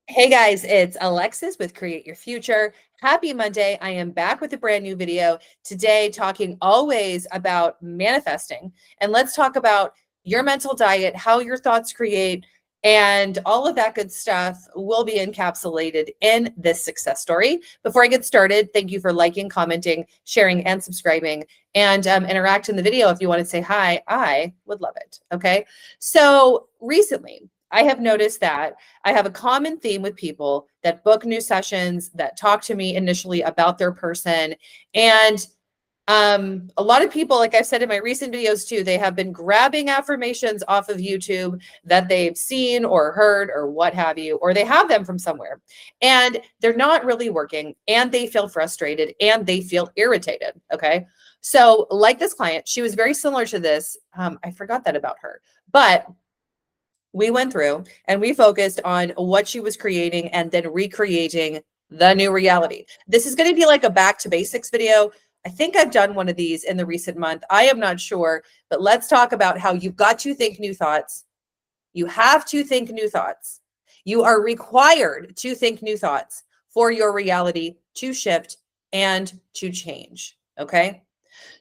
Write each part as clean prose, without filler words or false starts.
Hey guys, it's Alexis with Create Your Future. Happy Monday. I am back with a brand new video today, talking always about manifesting. And let's talk about your mental diet, how your thoughts create, and all of that good stuff will be encapsulated in this success story. Before I get started, thank you for liking, commenting, sharing, and subscribing, and interact in the video. If you want to say hi, I would love it. Okay. So recently, I have noticed that I have a common theme with people that book new sessions, that talk to me initially about their person. And a lot of people, like I said in my recent videos too, they have been grabbing affirmations off of YouTube that they've seen or heard or what have you, or they have them from somewhere and they're not really working and they feel frustrated and they feel irritated. Okay. So like this client, she was very similar to this. I forgot that about her, but we went through and we focused on what she was creating and then recreating the new reality. This is going to be like a back to basics video. I think I've done one of these in the recent month. I am not sure, but let's talk about how you've got to think new thoughts. You have to think new thoughts. You are required to think new thoughts for your reality to shift and to change. Okay.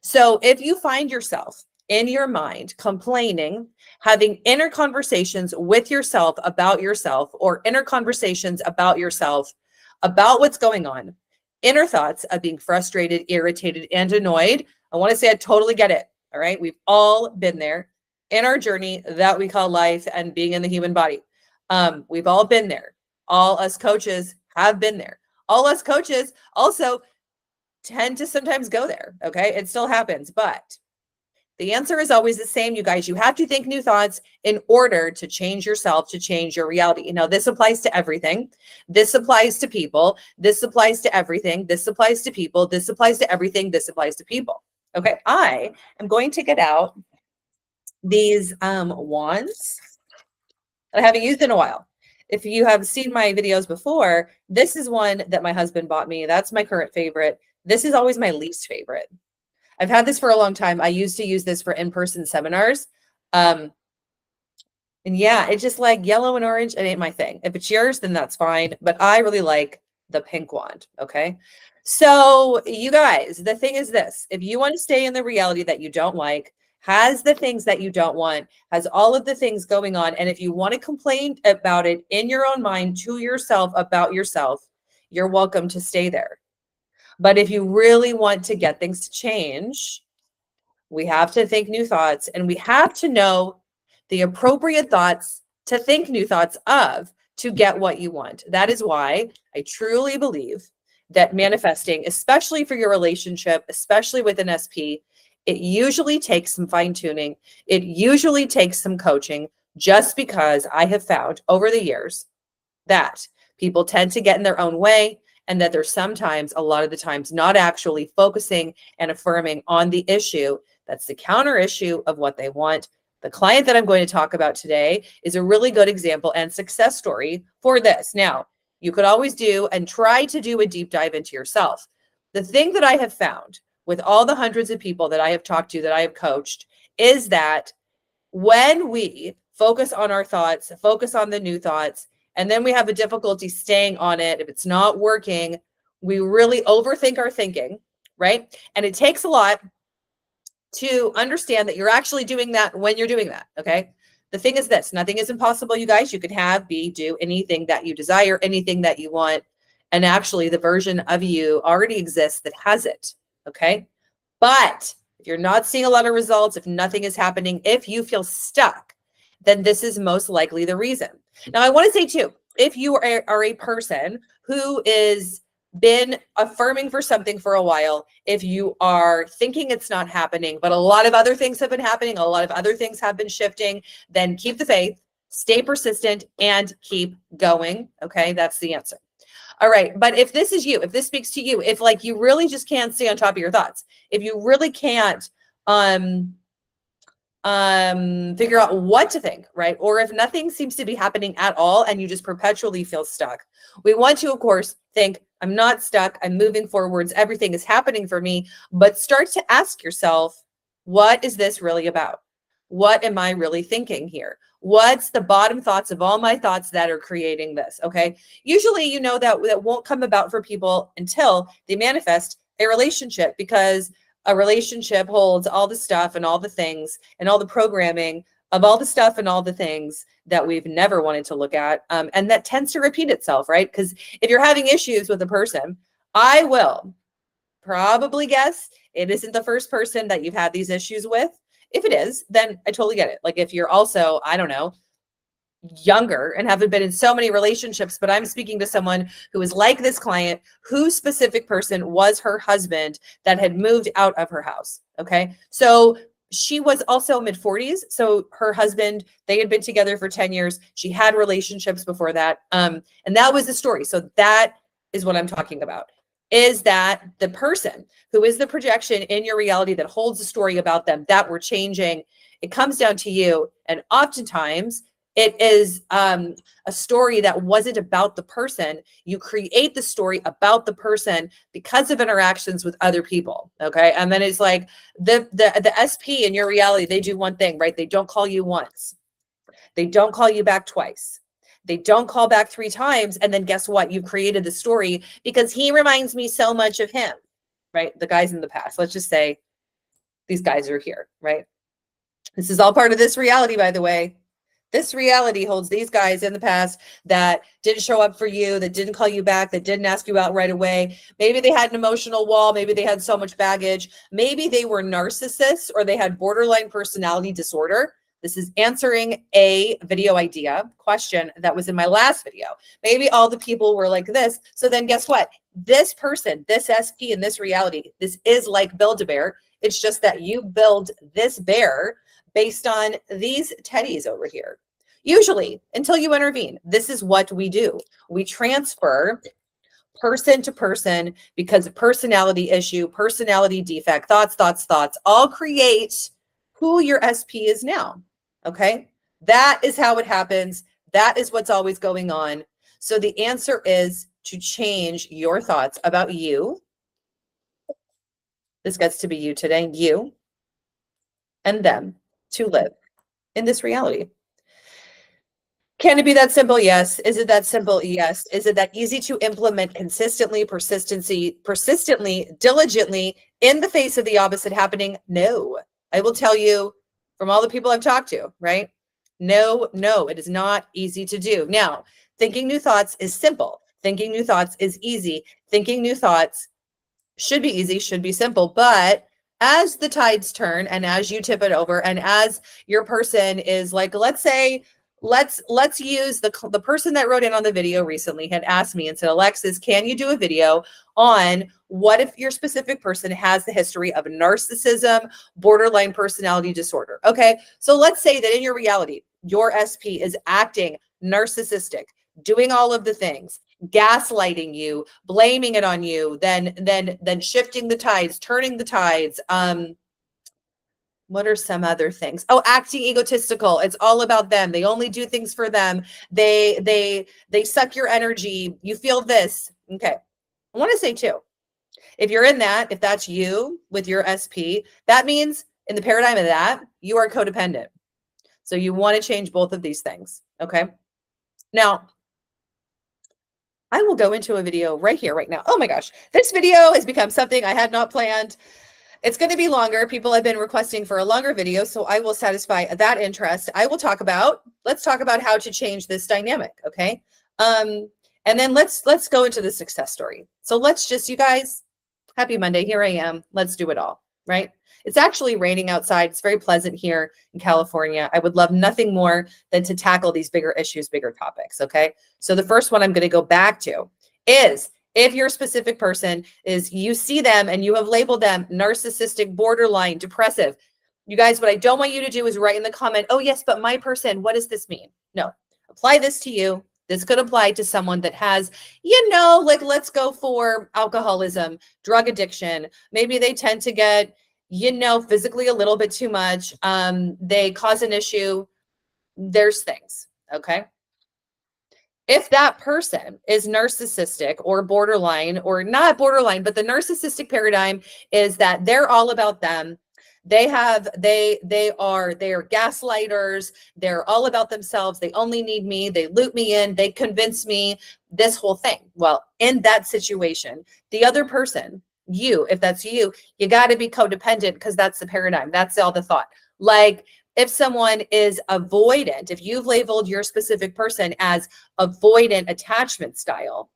So if you find yourself in your mind complaining, having inner conversations with yourself about yourself, or inner conversations about yourself, about what's going on, inner thoughts of being frustrated, irritated, and annoyed, I want to say I totally get it. All right. We've all been there in our journey that we call life and being in the human body. We've all been there. All us coaches have been there. All us coaches also tend to sometimes go there. Okay. It still happens, but the answer is always the same, you guys. You have to think new thoughts in order to change yourself, to change your reality. Now, this applies to everything. This applies to people. This applies to everything. This applies to people. This applies to everything. This applies to people. Okay, I am going to get out these wands that I haven't used in a while. If you have seen my videos before, this is one that my husband bought me. That's my current favorite. This is always my least favorite. I've had this for a long time. I used to use this for in-person seminars. And yeah, it's just like yellow and orange. It ain't my thing. If it's yours, then that's fine. But I really like the pink wand. Okay. So you guys, the thing is this, if you want to stay in the reality that you don't like, has the things that you don't want, has all of the things going on. And if you want to complain about it in your own mind to yourself about yourself, you're welcome to stay there. But if you really want to get things to change, we have to think new thoughts, and we have to know the appropriate thoughts to think new thoughts of to get what you want. That is why I truly believe that manifesting, especially for your relationship, especially with an SP, it usually takes some fine tuning. It usually takes some coaching, just because I have found over the years that people tend to get in their own way, and that they're sometimes, a lot of the times, not actually focusing and affirming on the issue that's the counter issue of what they want. The client that I'm going to talk about today is a really good example and success story for this. Now, you could always do and try to do a deep dive into yourself. The thing that I have found with all the hundreds of people that I have talked to, that I have coached, is that when we focus on our thoughts, focus on the new thoughts, and then we have a difficulty staying on it, if it's not working, we really overthink our thinking, right? And it takes a lot to understand that you're actually doing that when you're doing that, okay? The thing is this, nothing is impossible, you guys. You can have, be, do anything that you desire, anything that you want. And actually, the version of you already exists that has it, okay? But if you're not seeing a lot of results, if nothing is happening, if you feel stuck, then this is most likely the reason. Now, I want to say too, if you are a person who is been affirming for something for a while, if you are thinking it's not happening, but a lot of other things have been happening, a lot of other things have been shifting, then keep the faith, stay persistent, and keep going. Okay, that's the answer. All right, but if this is you, if this speaks to you, if like you really just can't stay on top of your thoughts, if you really can't figure out what to think, right? Or if nothing seems to be happening at all and you just perpetually feel stuck, we want to, of course, think, I'm not stuck, I'm moving forwards, everything is happening for me, but start to ask yourself, what is this really about? What am I really thinking here? What's the bottom thoughts of all my thoughts that are creating this? Okay. Usually, you know, that won't come about for people until they manifest a relationship, because a relationship holds all the stuff and all the things and all the programming of all the stuff and all the things that we've never wanted to look at. And that tends to repeat itself, right? Because if you're having issues with a person, I will probably guess it isn't the first person that you've had these issues with. If it is, then I totally get it. Like if you're also, I don't know, younger and haven't been in so many relationships, but I'm speaking to someone who is like this client, whose specific person was her husband that had moved out of her house. Okay. So she was also mid 40s. So her husband, they had been together for 10 years. She had relationships before that. And that was the story. So that is what I'm talking about. Is that the person who is the projection in your reality that holds the story about them that we're changing? It comes down to you. And oftentimes it is a story that wasn't about the person. You create the story about the person because of interactions with other people. Okay. And then it's like the SP in your reality, they do one thing, right? They don't call you once. They don't call you back twice. They don't call back 3 times. And then guess what? You've created the story because he reminds me so much of him, right? The guys in the past. Let's just say these guys are here, right? This is all part of this reality, by the way. This reality holds these guys in the past that didn't show up for you, that didn't call you back, that didn't ask you out right away. Maybe they had an emotional wall. Maybe they had so much baggage. Maybe they were narcissists or they had borderline personality disorder. This is answering a video idea question that was in my last video. Maybe all the people were like this. So then guess what? This person, this SP in this reality, this is like Build-A-Bear. It's just that you build this bear based on these teddies over here. Usually, until you intervene, this is what we do. We transfer person to person because of personality issue, personality defect, thoughts, all create who your SP is now. Okay. That is how it happens. That is what's always going on. So the answer is to change your thoughts about you. This gets to be you today, you and them, to live in this reality. Can it be that simple? Yes. Is it that simple? Yes. Is it that easy to implement consistently, persistently, diligently in the face of the opposite happening? No. I will tell you from all the people I've talked to, right? No, it is not easy to do. Now, thinking new thoughts is simple. Thinking new thoughts is easy. Thinking new thoughts should be easy, should be simple. But as the tides turn and as you tip it over and as your person is like, let's say, let's use the person that wrote in on the video recently had asked me and said, Alexis, can you do a video on what if your specific person has the history of narcissism, borderline personality disorder? Okay, so let's say that in your reality, your SP is acting narcissistic, doing all of the things, gaslighting you, blaming it on you, then shifting the tides, turning the tides. What are some other things? Oh, acting egotistical. It's all about them. They only do things for them. They suck your energy. You feel this. Okay. I want to say too, if you're in that, if that's you with your SP, that means in the paradigm of that, you are codependent. So you want to change both of these things. Okay. Now, I will go into a video right here, right now. Oh my gosh. This video has become something I had not planned. It's going to be longer. People have been requesting for a longer video, so I will satisfy that interest. Let's talk about how to change this dynamic, okay? And then let's go into the success story. So let's just, you guys, happy Monday. Here I am. Let's do it all, right? It's actually raining outside. It's very pleasant here in California. I would love nothing more than to tackle these bigger issues, bigger topics, okay? So the first one I'm going to go back to is, if your specific person is, you see them and you have labeled them narcissistic, borderline, depressive, you guys, what I don't want you to do is write in the comment, oh yes, but my person, what does this mean? No, apply this to you. This could apply to someone that has, like let's go for alcoholism, drug addiction. Maybe they tend to get, physically a little bit too much. They cause an issue. There's things, okay? If that person is narcissistic or borderline, or not borderline, but the narcissistic paradigm is that they're all about them. They are gaslighters. They're all about themselves. They only need me. They loop me in. They convince me, this whole thing. Well, in that situation, the other person, you, if that's you got to be codependent, because that's the paradigm. That's all the thought. Like, if someone is avoidant, if you've labeled your specific person as avoidant attachment style,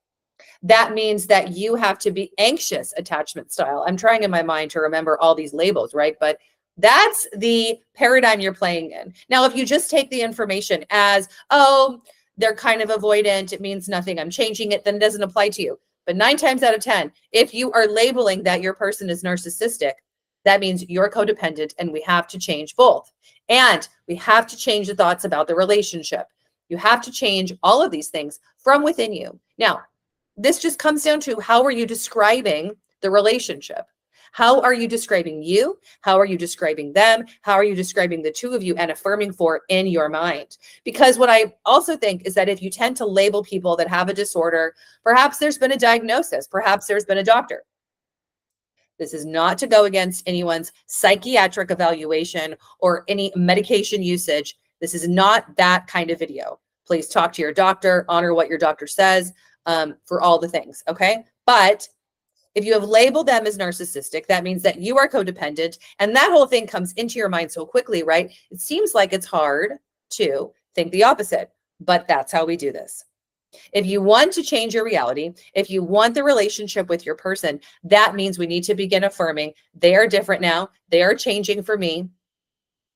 that means that you have to be anxious attachment style. I'm trying in my mind to remember all these labels, right? But that's the paradigm you're playing in. Now, if you just take the information as, oh, they're kind of avoidant, it means nothing, I'm changing it, then it doesn't apply to you. But 9 times out of 10, if you are labeling that your person is narcissistic, that means you're codependent, and we have to change both. And we have to change the thoughts about the relationship. You have to change all of these things from within you. Now, this just comes down to, how are you describing the relationship? How are you describing you? How are you describing them? How are you describing the two of you and affirming for in your mind? Because what I also think is that if you tend to label people that have a disorder, perhaps there's been a diagnosis, perhaps there's been a doctor. This is not to go against anyone's psychiatric evaluation or any medication usage. This is not that kind of video. Please talk to your doctor, honor what your doctor says, for all the things, okay? But if you have labeled them as narcissistic, that means that you are codependent, and that whole thing comes into your mind so quickly, right? It seems like it's hard to think the opposite, but that's how we do this. If you want to change your reality, if you want the relationship with your person, that means we need to begin affirming they are different now. They are changing for me,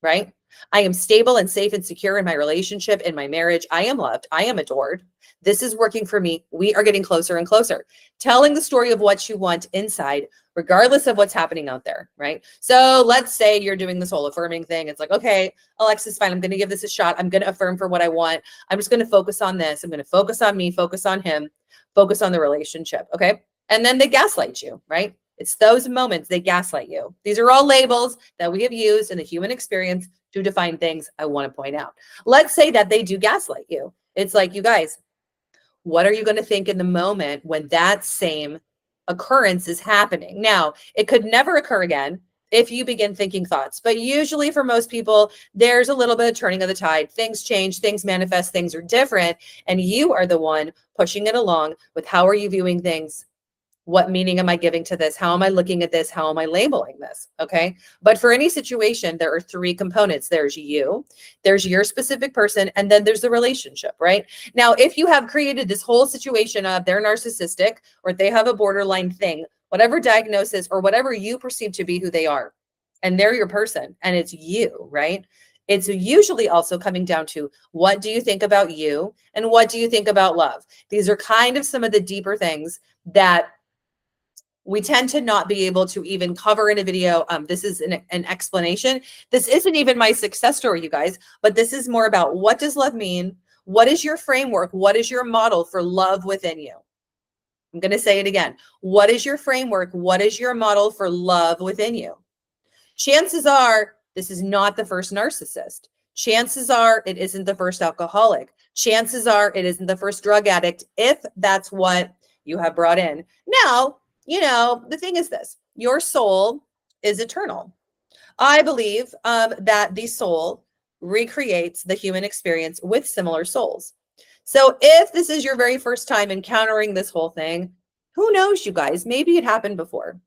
right? I am stable and safe and secure in my relationship, in my marriage. I am loved. I am adored. This is working for me. We are getting closer and closer. Telling the story of what you want inside, regardless of what's happening out there, right? So let's say you're doing this whole affirming thing. It's like, okay, Alexis, fine. I'm going to give this a shot. I'm going to affirm for what I want. I'm just going to focus on this. I'm going to focus on me, focus on him, focus on the relationship. Okay. And then they gaslight you, right? It's those moments they gaslight you. These are all labels that we have used in the human experience to define things I want to point out. Let's say that they do gaslight you. It's like, you guys, what are you going to think in the moment when that same occurrence is happening? Now, it could never occur again if you begin thinking thoughts, but usually for most people, there's a little bit of turning of the tide. Things change, things manifest, things are different, and you are the one pushing it along with, how are you viewing things? What meaning am I giving to this? How am I looking at this? How am I labeling this? Okay. But for any situation, there are 3 components. There's you, there's your specific person, and then there's the relationship, right? Now, if you have created this whole situation of they're narcissistic, or they have a borderline thing, whatever diagnosis or whatever you perceive to be who they are, and they're your person, and it's you, right? It's usually also coming down to, what do you think about you? And what do you think about love? These are kind of some of the deeper things that we tend to not be able to even cover in a video. This is an explanation. This isn't even my success story, you guys, but this is more about, what does love mean? What is your framework? What is your model for love within you? I'm going to say it again. What is your framework? What is your model for love within you? Chances are this is not the first narcissist. Chances are it isn't the first alcoholic. Chances are it isn't the first drug addict, if that's what you have brought in. Now, the thing is this: your soul is eternal. I believe that the soul recreates the human experience with similar souls. So if this is your very first time encountering this whole thing, who knows, you guys, maybe it happened before.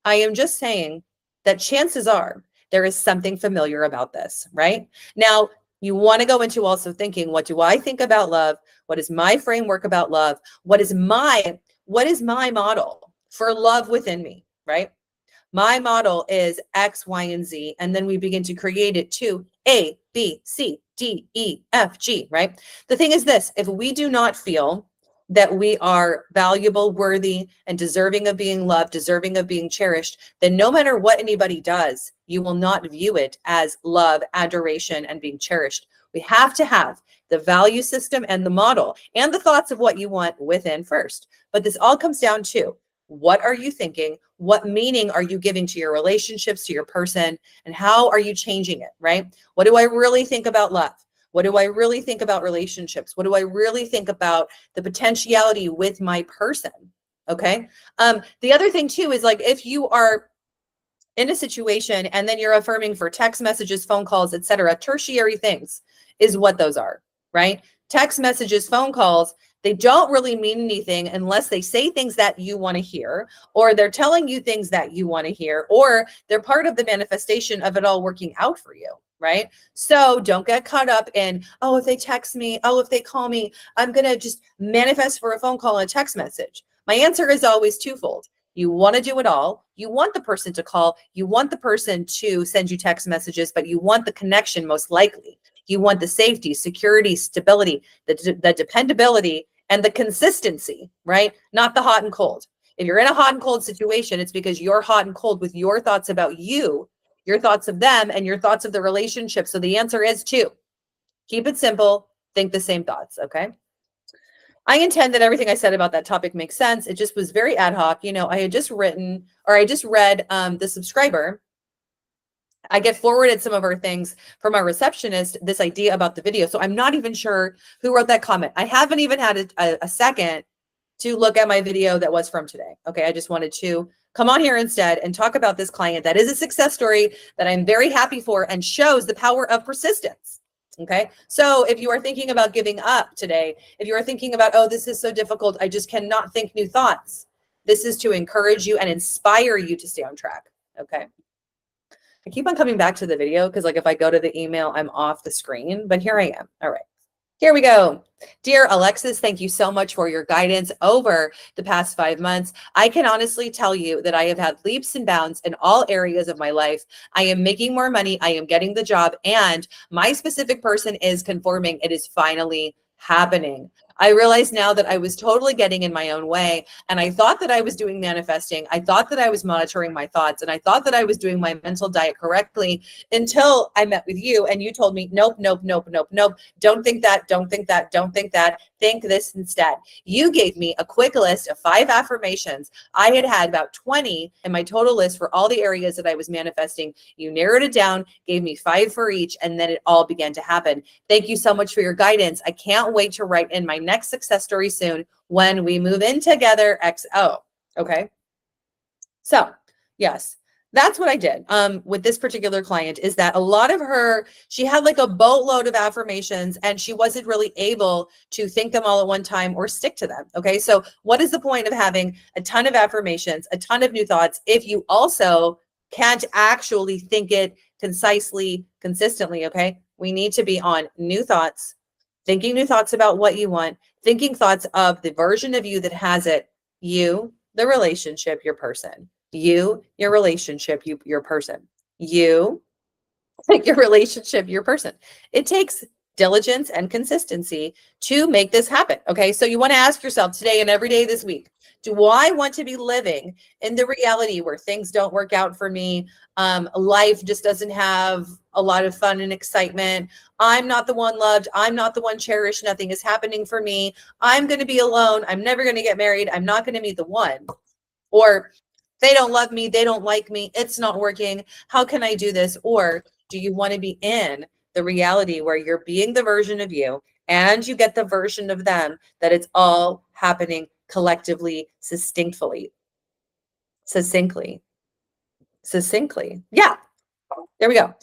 I am just saying that chances are there is something familiar about this, right? Now, you want to go into also thinking, what do I think about love? What is my framework about love? What is my model for love within me, right? My model is X, Y, and Z. And then we begin to create it to A, B, C, D, E, F, G, right? The thing is this: if we do not feel that we are valuable, worthy, and deserving of being loved, deserving of being cherished, then no matter what anybody does, you will not view it as love, adoration, and being cherished. We have to have the value system and the model and the thoughts of what you want within first. But this all comes down to, what are you thinking? What meaning are you giving to your relationships, to your person? And how are you changing it, right? What do I really think about love? What do I really think about relationships? What do I really think about the potentiality with my person? Okay. The other thing too is, like, if you are in a situation, and then you're affirming for text messages, phone calls, etc. Tertiary things is what those are, right? Text messages, phone calls, they don't really mean anything unless they say things that you want to hear, or they're telling you things that you want to hear, or they're part of the manifestation of it all working out for you, right? So don't get caught up in, oh, if they text me, oh, if they call me, I'm going to just manifest for a phone call and a text message. My answer is always twofold. You want to do it all. You want the person to call. You want the person to send you text messages, but you want the connection most likely. You want the safety, security, stability, the dependability, and the consistency, right? Not the hot and cold. If you're in a hot and cold situation, it's because you're hot and cold with your thoughts about you, your thoughts of them, and your thoughts of the relationship. So the answer is two. Keep it simple. Think the same thoughts, okay? I intend that everything I said about that topic makes sense. It just was very ad hoc. You know, I had just written, or I just read the subscriber. I get forwarded some of our things from our receptionist, this idea about the video. So I'm not even sure who wrote that comment. I haven't even had a second to look at my video that was from today. Okay, I just wanted to come on here instead and talk about this client that is a success story that I'm very happy for and shows the power of persistence. Okay, so if you are thinking about giving up today, if you are thinking about, oh, this is so difficult, I just cannot think new thoughts, this is to encourage you and inspire you to stay on track. Okay. I keep on coming back to the video because, like, if I go to the email, I'm off the screen, but here I am. All right. Here we go. Dear Alexis, thank you so much for your guidance over the past 5 months. I can honestly tell you that I have had leaps and bounds in all areas of my life. I am making more money. I am getting the job, and my specific person is conforming. It is finally happening. I realize now that I was totally getting in my own way, and I thought that I was doing manifesting. I thought that I was monitoring my thoughts, and I thought that I was doing my mental diet correctly until I met with you, and you told me, nope, nope, nope, nope, nope. Don't think that, don't think that, don't think that. Think this instead. You gave me a quick list of 5 affirmations. I had about 20 in my total list for all the areas that I was manifesting. You narrowed it down, gave me 5 for each, and then it all began to happen. Thank you so much for your guidance. I can't wait to write in my next success story soon when we move in together. XO. Okay. So yes, that's what I did with this particular client, is that a lot of her, she had like a boatload of affirmations and she wasn't really able to think them all at one time or stick to them. Okay. So what is the point of having a ton of affirmations, a ton of new thoughts, if you also can't actually think it concisely, consistently? Okay. We need to be on new thoughts, thinking new thoughts about what you want, thinking thoughts of the version of you that has it, you, the relationship, your person. You, your relationship, your person. You, your relationship, your person. It takes diligence and consistency to make this happen. Okay. So you want to ask yourself today and every day this week, do I want to be living in the reality where things don't work out for me? Life just doesn't have a lot of fun and excitement. I'm not the one loved. I'm not the one cherished. Nothing is happening for me. I'm going to be alone. I'm never going to get married. I'm not going to meet the one. Or they don't love me. They don't like me. It's not working. How can I do this? Or do you want to be in the reality where you're being the version of you and you get the version of them, that it's all happening collectively, succinctly? Yeah, there we go.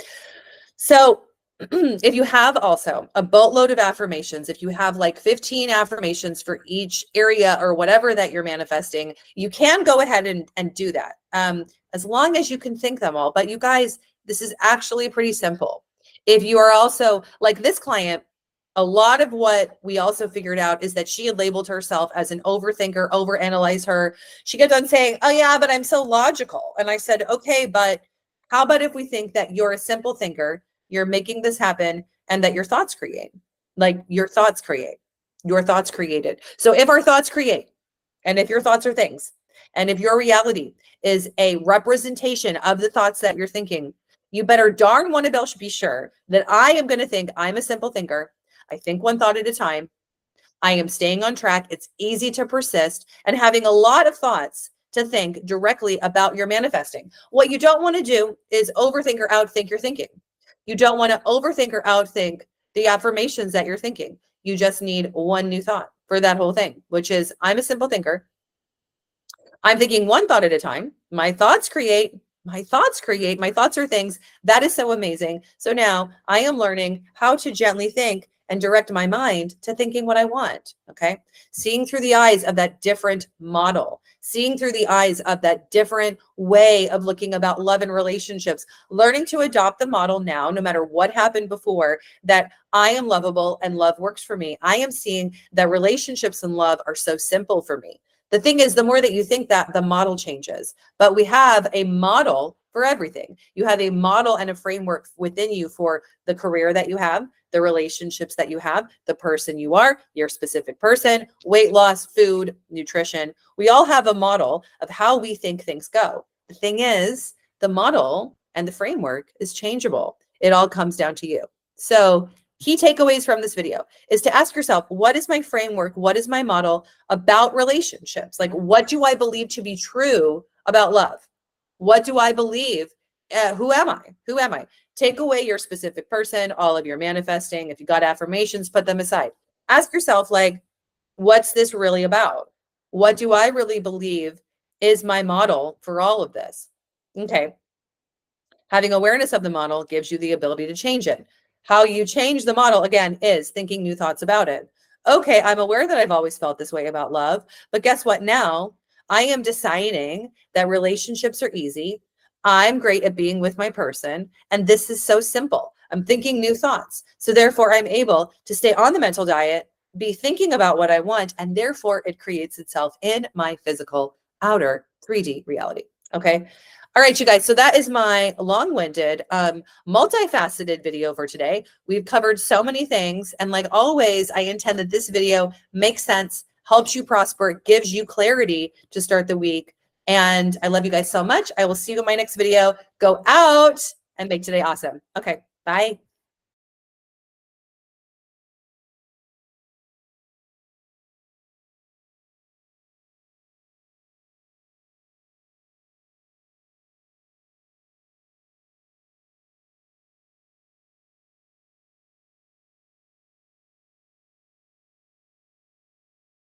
So if you have also a boatload of affirmations, if you have like 15 affirmations for each area or whatever that you're manifesting, you can go ahead and do that as long as you can think them all. But you guys, this is actually pretty simple. If you are also like this client, a lot of what we also figured out is that she had labeled herself as an overthinker, overanalyze her. She kept on saying, oh yeah, but I'm so logical. And I said, okay, but how about if we think that you're a simple thinker, you're making this happen, and that your thoughts create, like your thoughts create, your thoughts created. So if our thoughts create, and if your thoughts are things, and if your reality is a representation of the thoughts that you're thinking, you better darn one about be sure that I am going to think I'm a simple thinker. I think one thought at a time. I am staying on track. It's easy to persist and having a lot of thoughts to think directly about your manifesting. What you don't want to do is overthink or outthink your thinking. You don't want to overthink or outthink the affirmations that you're thinking. You just need one new thought for that whole thing, which is I'm a simple thinker. I'm thinking one thought at a time. My thoughts create, my thoughts create. My thoughts are things. That is so amazing. So now I am learning how to gently think and direct my mind to thinking what I want. Okay. Seeing through the eyes of that different model, seeing through the eyes of that different way of looking about love and relationships, learning to adopt the model now, no matter what happened before, that I am lovable and love works for me. I am seeing that relationships and love are so simple for me. The thing is, the more that you think that, the model changes. But we have a model for everything. You have a model and a framework within you for the career that you have, the relationships that you have, the person you are, your specific person, weight loss, food, nutrition. We all have a model of how we think things go. The thing is, the model and the framework is changeable. It all comes down to you. So key takeaways from this video is to ask yourself, what is my framework? What is my model about relationships? Like, what do I believe to be true about love? What do I believe? Who am I? Who am I? Take away your specific person, all of your manifesting. If you got affirmations, put them aside. Ask yourself, like, what's this really about? What do I really believe is my model for all of this? Okay. Having awareness of the model gives you the ability to change it. How you change the model, again, is thinking new thoughts about it. Okay, I'm aware that I've always felt this way about love, but guess what? Now I am deciding that relationships are easy. I'm great at being with my person, and this is so simple. I'm thinking new thoughts. So therefore, I'm able to stay on the mental diet, be thinking about what I want, and therefore it creates itself in my physical outer 3D reality. Okay. All right, you guys. So that is my long-winded, multifaceted video for today. We've covered so many things. And like always, I intend that this video makes sense, helps you prosper, gives you clarity to start the week. And I love you guys so much. I will see you in my next video. Go out and make today awesome. Okay, bye.